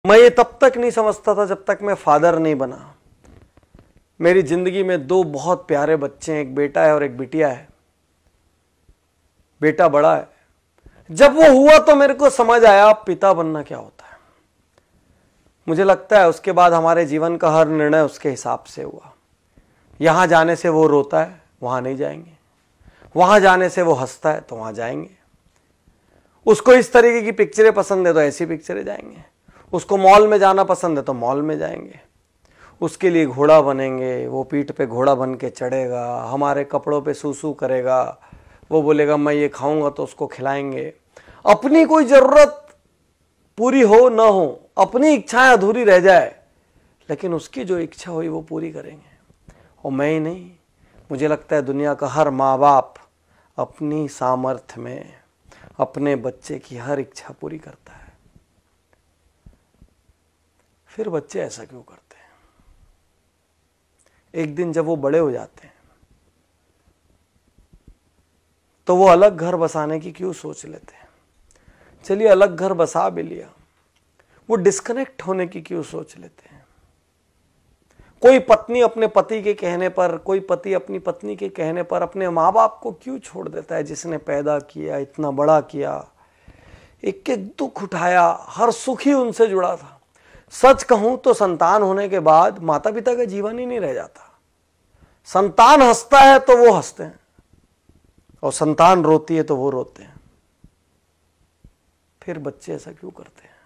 मैं ये तब तक नहीं समझता था जब तक मैं फादर नहीं बना। मेरी जिंदगी में दो बहुत प्यारे बच्चे हैं, एक बेटा है और एक बिटिया है। बेटा बड़ा है। जब वो हुआ तो मेरे को समझ आया पिता बनना क्या होता है। मुझे लगता है उसके बाद हमारे जीवन का हर निर्णय उसके हिसाब से हुआ। यहां जाने से वो रोता है, वहां नहीं जाएंगे। वहां जाने से वो हंसता है तो वहां जाएंगे। उसको इस तरीके की पिक्चरें पसंद है तो ऐसी पिक्चरें जाएंगे। उसको मॉल में जाना पसंद है तो मॉल में जाएंगे। उसके लिए घोड़ा बनेंगे, वो पीठ पे घोड़ा बन के चढ़ेगा, हमारे कपड़ों पे सूसू करेगा, वो बोलेगा मैं ये खाऊंगा तो उसको खिलाएंगे। अपनी कोई जरूरत पूरी हो ना हो, अपनी इच्छाएं अधूरी रह जाए, लेकिन उसकी जो इच्छा हुई वो पूरी करेंगे। और मैं ही नहीं, मुझे लगता है दुनिया का हर माँ बाप अपनी सामर्थ्य में अपने बच्चे की हर इच्छा पूरी करता है। फिर बच्चे ऐसा क्यों करते हैं? एक दिन जब वो बड़े हो जाते हैं तो वो अलग घर बसाने की क्यों सोच लेते हैं? चलिए अलग घर बसा भी लिया, वो डिस्कनेक्ट होने की क्यों सोच लेते हैं? कोई पत्नी अपने पति के कहने पर, कोई पति अपनी पत्नी के कहने पर अपने माँ बाप को क्यों छोड़ देता है, जिसने पैदा किया, इतना बड़ा किया, एक एक दुख उठाया, हर सुख ही उनसे जुड़ा था। सच कहूं तो संतान होने के बाद माता पिता का जीवन ही नहीं रह जाता। संतान हंसता है तो वो हंसते हैं और संतान रोती है तो वो रोते हैं। फिर बच्चे ऐसा क्यों करते हैं?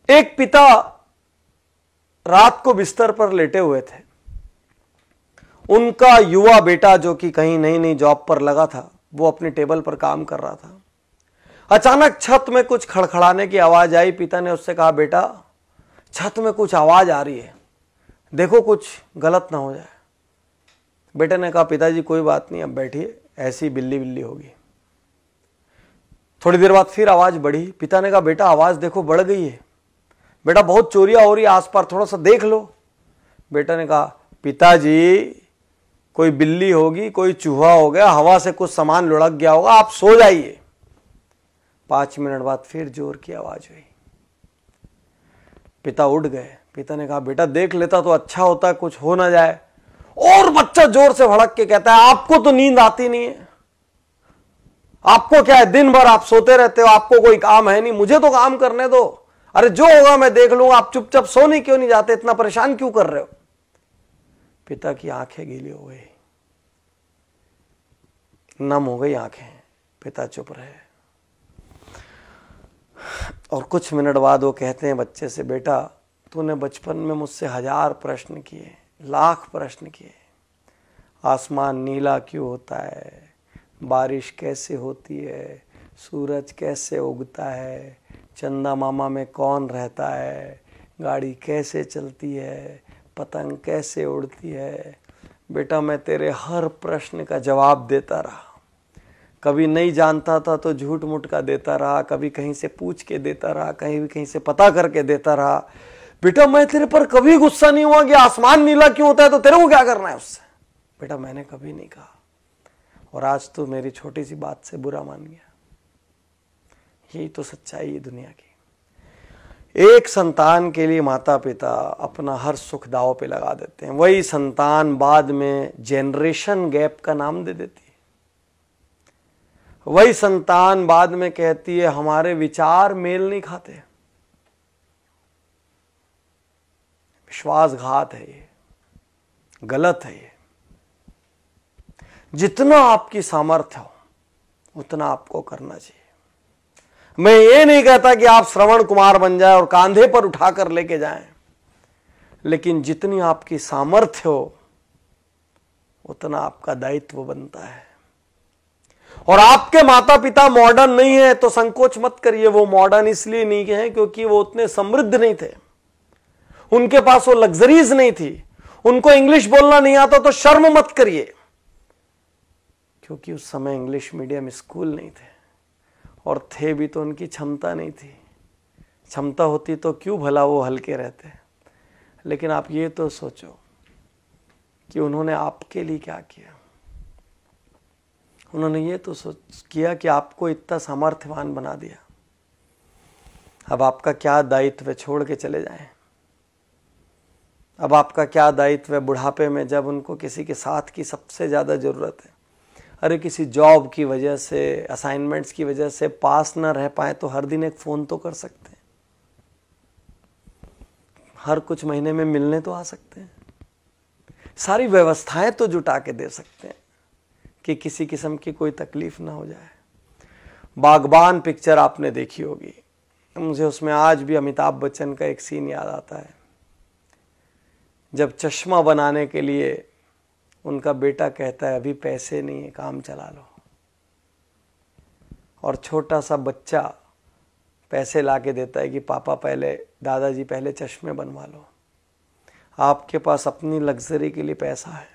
एक पिता रात को बिस्तर पर लेटे हुए थे। उनका युवा बेटा जो कि कहीं नई नई जॉब पर लगा था, वो अपने टेबल पर काम कर रहा था। अचानक छत में कुछ खड़खड़ाने की आवाज आई। पिता ने उससे कहा, बेटा छत में कुछ आवाज आ रही है, देखो कुछ गलत ना हो जाए। बेटे ने कहा, पिताजी कोई बात नहीं, अब बैठिए, ऐसी बिल्ली बिल्ली होगी। थोड़ी देर बाद फिर आवाज बढ़ी। पिता ने कहा, बेटा आवाज देखो बढ़ गई है, बेटा बहुत चोरियां हो रही है आसपास, थोड़ा सा देख लो। बेटा ने कहा, पिताजी कोई बिल्ली होगी, कोई चूहा हो गया, हवा से कुछ सामान लुढ़क गया होगा, आप सो जाइए। 5 मिनट बाद फिर जोर की आवाज हुई। पिता उठ गए। पिता ने कहा, बेटा देख लेता तो अच्छा होता, कुछ हो ना जाए। और बच्चा जोर से भड़क के कहता है, आपको तो नींद आती नहीं है, आपको क्या है, दिन भर आप सोते रहते हो, आपको कोई काम है नहीं, मुझे तो काम करने दो, अरे जो होगा मैं देख लूंगा, आप चुपचाप सोने क्यों नहीं जाते, इतना परेशान क्यों कर रहे हो? पिता की आंखें गीली हो गई, नम हो गई आंखें। पिता चुप रहे और कुछ मिनट बाद वो कहते हैं बच्चे से, बेटा तूने बचपन में मुझसे 1000 प्रश्न किए, लाख प्रश्न किए। आसमान नीला क्यों होता है, बारिश कैसे होती है, सूरज कैसे उगता है, चंदा मामा में कौन रहता है, गाड़ी कैसे चलती है, पतंग कैसे उड़ती है। बेटा मैं तेरे हर प्रश्न का जवाब देता रहा। कभी नहीं जानता था तो झूठ मूठ का देता रहा, कभी कहीं से पूछ के देता रहा, कहीं से पता करके देता रहा। बेटा मैं तेरे पर कभी गुस्सा नहीं हुआ कि आसमान नीला क्यों होता है तो तेरे को क्या करना है उससे। बेटा मैंने कभी नहीं कहा, और आज तो मेरी छोटी सी बात से बुरा मान गया। यही तो सच्चाई है दुनिया की। एक संतान के लिए माता पिता अपना हर सुख दांव पे लगा देते हैं। वही संतान बाद में जेनरेशन गैप का नाम दे देती है। वही संतान बाद में कहती है हमारे विचार मेल नहीं खाते। विश्वासघात है ये, गलत है ये। जितना आपकी सामर्थ्य हो उतना आपको करना चाहिए। मैं ये नहीं कहता कि आप श्रवण कुमार बन जाए और कांधे पर उठाकर लेके जाएं, लेकिन जितनी आपकी सामर्थ्य हो उतना आपका दायित्व बनता है। और आपके माता पिता मॉडर्न नहीं है तो संकोच मत करिए। वो मॉडर्न इसलिए नहीं है क्योंकि वो उतने समृद्ध नहीं थे, उनके पास वो लग्जरीज नहीं थी, उनको इंग्लिश बोलना नहीं आता तो शर्म मत करिए, क्योंकि उस समय इंग्लिश मीडियम स्कूल नहीं थे, और थे भी तो उनकी क्षमता नहीं थी। क्षमता होती तो क्यों भला वो हल्के रहते। लेकिन आप ये तो सोचो कि उन्होंने आपके लिए क्या किया। उन्होंने ये तो किया कि आपको इतना सामर्थ्यवान बना दिया। अब आपका क्या दायित्व छोड़ के चले जाएं? अब आपका क्या दायित्व है बुढ़ापे में, जब उनको किसी के साथ की सबसे ज़्यादा ज़रूरत है? अरे किसी जॉब की वजह से, असाइनमेंट्स की वजह से पास ना रह पाए तो हर दिन एक फ़ोन तो कर सकते हैं, हर कुछ महीने में मिलने तो आ सकते हैं, सारी व्यवस्थाएं तो जुटा के दे सकते हैं कि किसी किस्म की कोई तकलीफ ना हो जाए। बागबान पिक्चर आपने देखी होगी, मुझे उसमें आज भी अमिताभ बच्चन का एक सीन याद आता है, जब चश्मा बनाने के लिए उनका बेटा कहता है अभी पैसे नहीं है, काम चला लो, और छोटा सा बच्चा पैसे ला के देता है कि पापा पहले, दादाजी पहले चश्मे बनवा लो। आपके पास अपनी लग्जरी के लिए पैसा है,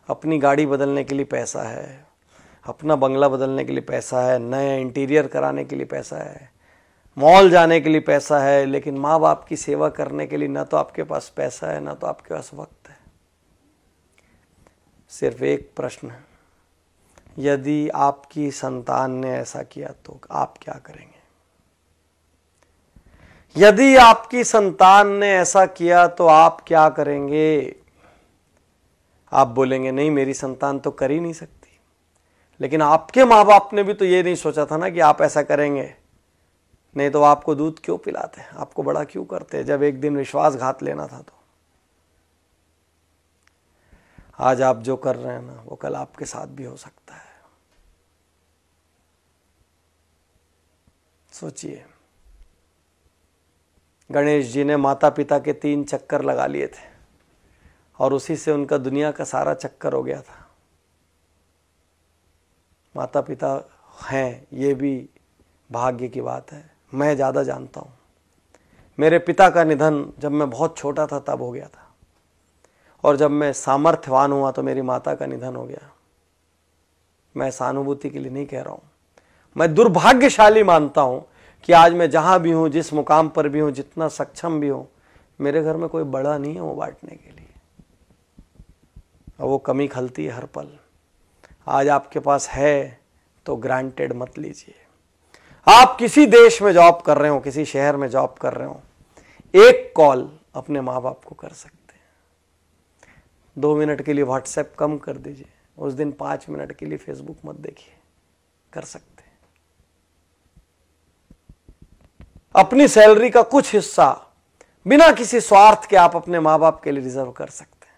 अपनी गाड़ी बदलने के लिए पैसा है, अपना बंगला बदलने के लिए पैसा है, नया इंटीरियर कराने के लिए पैसा है, मॉल जाने के लिए पैसा है, लेकिन माँ बाप की सेवा करने के लिए ना तो आपके पास पैसा है, ना तो आपके पास वक्त है। सिर्फ एक प्रश्न है, यदि आपकी संतान ने ऐसा किया तो आप क्या करेंगे? यदि आपकी संतान ने ऐसा किया तो आप क्या करेंगे? आप बोलेंगे नहीं, मेरी संतान तो कर ही नहीं सकती। लेकिन आपके माँ बाप ने भी तो ये नहीं सोचा था ना कि आप ऐसा करेंगे, नहीं तो आपको दूध क्यों पिलाते, आपको बड़ा क्यों करते जब एक दिन विश्वासघात लेना था तो। आज आप जो कर रहे हैं ना, वो कल आपके साथ भी हो सकता है। सोचिए, गणेश जी ने माता पिता के 3 चक्कर लगा लिए थे और उसी से उनका दुनिया का सारा चक्कर हो गया था। माता पिता हैं, ये भी भाग्य की बात है। मैं ज़्यादा जानता हूँ, मेरे पिता का निधन जब मैं बहुत छोटा था तब हो गया था, और जब मैं सामर्थ्यवान हुआ तो मेरी माता का निधन हो गया। मैं सहानुभूति के लिए नहीं कह रहा हूँ, मैं दुर्भाग्यशाली मानता हूँ कि आज मैं जहाँ भी हूँ, जिस मुकाम पर भी हूँ, जितना सक्षम भी हूँ, मेरे घर में कोई बड़ा नहीं है वो बांटने के लिए, और वो कमी खलती है हर पल। आज आपके पास है तो ग्रांटेड मत लीजिए। आप किसी देश में जॉब कर रहे हो, किसी शहर में जॉब कर रहे हो, एक कॉल अपने माँ बाप को कर सकते हैं। 2 मिनट के लिए व्हाट्सएप कम कर दीजिए, उस दिन 5 मिनट के लिए फेसबुक मत देखिए, कर सकते हैं। अपनी सैलरी का कुछ हिस्सा बिना किसी स्वार्थ के आप अपने माँ बाप के लिए रिजर्व कर सकते हैं,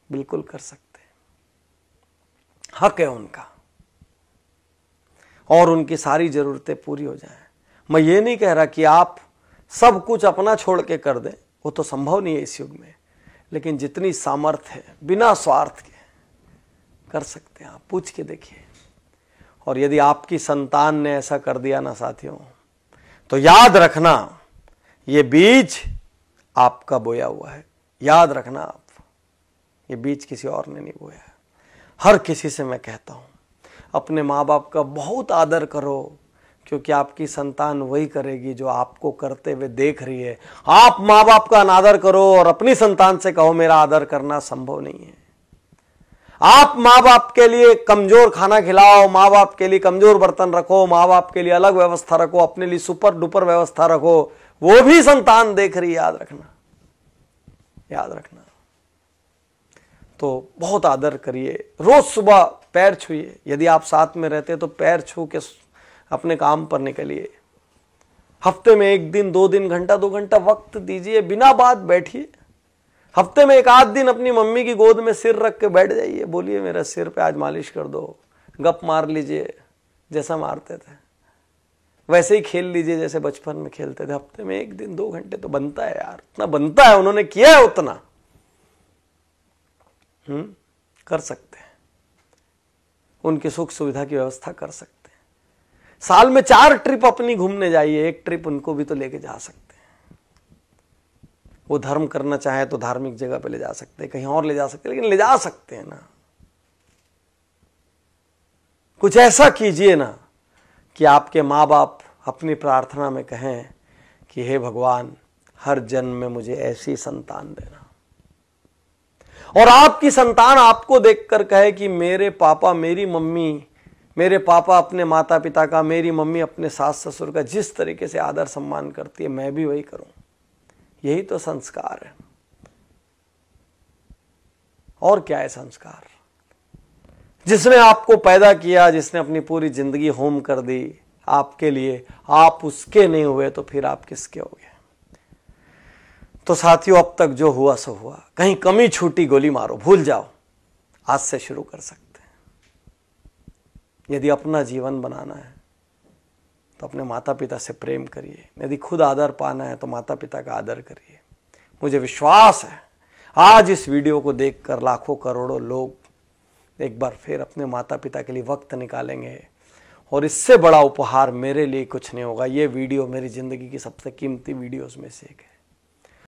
बिल्कुल कर सकते हैं, हक है उनका, और उनकी सारी जरूरतें पूरी हो जाएं। मैं ये नहीं कह रहा कि आप सब कुछ अपना छोड़ के कर दें, वो तो संभव नहीं है इस युग में, लेकिन जितनी सामर्थ्य है बिना स्वार्थ के कर सकते हैं। आप पूछ के देखिए। और यदि आपकी संतान ने ऐसा कर दिया ना साथियों, तो याद रखना ये बीज आपका बोया हुआ है। याद रखना आप, ये बीज किसी और ने नहीं बोया है। हर किसी से मैं कहता हूं, अपने माँ बाप का बहुत आदर करो, क्योंकि आपकी संतान वही करेगी जो आपको करते हुए देख रही है। आप माँ बाप का अनादर करो और अपनी संतान से कहो मेरा आदर करना संभव नहीं है। आप माँ बाप के लिए कमजोर खाना खिलाओ, माँ बाप के लिए कमजोर बर्तन रखो, माँ बाप के लिए अलग व्यवस्था रखो, अपने लिए सुपर डुपर व्यवस्था रखो, वो भी संतान देख रही है। याद रखना, याद रखना। तो बहुत आदर करिए, रोज सुबह पैर छूइए। यदि आप साथ में रहते तो पैर छू के अपने काम पर निकलिए। हफ्ते में 1 दिन 2 दिन, घंटा 2 घंटा वक्त दीजिए, बिना बात बैठिए। हफ्ते में 1 आध दिन अपनी मम्मी की गोद में सिर रख के बैठ जाइए, बोलिए मेरा सिर पे आज मालिश कर दो। गप मार लीजिए जैसा मारते थे, वैसे ही खेल लीजिए जैसे बचपन में खेलते थे। हफ्ते में 1 दिन 2 घंटे तो बनता है यार, इतना बनता है, उन्होंने किया है उतना। कर सकते हैं, उनकी सुख सुविधा की व्यवस्था कर सकते हैं। साल में 4 ट्रिप अपनी घूमने जाइए, 1 ट्रिप उनको भी तो लेके जा सकते हैं। वो धर्म करना चाहे तो धार्मिक जगह पे ले जा सकते हैं, कहीं और ले जा सकते हैं, लेकिन ले जा सकते हैं ना। कुछ ऐसा कीजिए ना कि आपके माँ बाप अपनी प्रार्थना में कहें कि हे भगवान, हर जन्म में मुझे ऐसी संतान देना। और आपकी संतान आपको देखकर कहे कि मेरे पापा मेरी मम्मी मेरे पापा अपने माता पिता का, मेरी मम्मी अपने सास ससुर का जिस तरीके से आदर सम्मान करती है, मैं भी वही करूं। यही तो संस्कार है। और क्या है संस्कार? जिसने आपको पैदा किया, जिसने अपनी पूरी जिंदगी होम कर दी आपके लिए, आप उसके नहीं हुए तो फिर आप किसके हो गए? तो साथियों, अब तक जो हुआ सो हुआ। कहीं कमी छूटी, गोली मारो, भूल जाओ। आज से शुरू कर सकते हैं। यदि अपना जीवन बनाना है तो अपने माता पिता से प्रेम करिए। यदि खुद आदर पाना है तो माता पिता का आदर करिए। मुझे विश्वास है आज इस वीडियो को देखकर लाखों करोड़ों लोग एक बार फिर अपने माता पिता के लिए वक्त निकालेंगे। और इससे बड़ा उपहार मेरे लिए कुछ नहीं होगा। ये वीडियो मेरी जिंदगी की सबसे कीमती वीडियोस में से एक है।